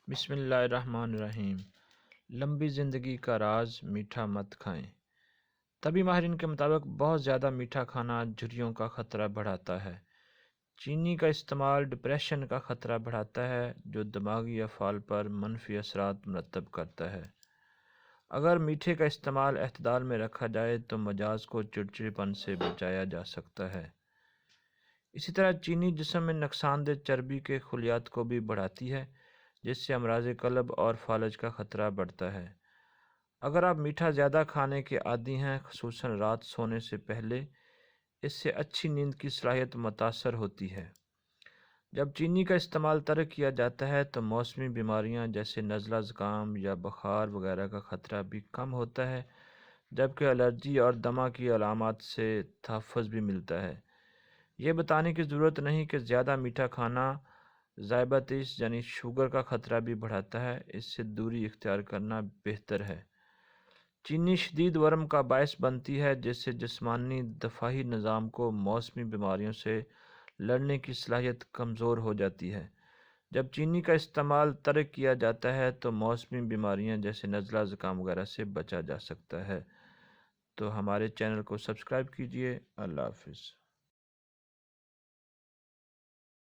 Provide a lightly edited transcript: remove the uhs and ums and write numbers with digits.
بسم اللہ الرحمن الرحیم۔ لمبی زندگی کا راز میٹھا مت کھائیں۔ طبی ماہرین کے مطابق بہت زیادہ میٹھا کھانا جھریوں کا خطرہ بڑھاتا ہے۔ چینی کا استعمال ڈپریشن کا خطرہ بڑھاتا ہے، جو دماغی افعال پر منفی اثرات مرتب کرتا ہے۔ اگر میٹھے کا استعمال اعتدال میں رکھا جائے تو مزاج کو چڑچڑاپن سے بچایا جا سکتا ہے۔ اسی طرح چینی جسم میں نقصان دہ چربی کے خلیات کو بھی بڑھاتی ہے، جس سے امراض قلب اور فالج کا خطرہ بڑھتا ہے۔ اگر آپ میٹھا زیادہ کھانے کے عادی ہیں، خصوصاً رات سونے سے پہلے، اس سے اچھی نیند کی صلاحیت متاثر ہوتی ہے۔ جب چینی کا استعمال ترک کیا جاتا ہے تو موسمی بیماریاں جیسے نزلہ زکام یا بخار وغیرہ کا خطرہ بھی کم ہوتا ہے، جبکہ الرجی اور دمہ کی علامات سے تحفظ بھی ملتا ہے۔ یہ بتانے کی ضرورت نہیں کہ زیادہ میٹھا کھانا ذیابیطس یعنی شوگر کا خطرہ بھی بڑھاتا ہے، اس سے دوری اختیار کرنا بہتر ہے۔ چینی شدید ورم کا باعث بنتی ہے، جس سے جسمانی دفاعی نظام کو موسمی بیماریوں سے لڑنے کی صلاحیت کمزور ہو جاتی ہے۔ جب چینی کا استعمال ترک کیا جاتا ہے تو موسمی بیماریاں جیسے نزلہ زکام وغیرہ سے بچا جا سکتا ہے۔ تو ہمارے چینل کو سبسکرائب کیجیے۔ اللہ حافظ۔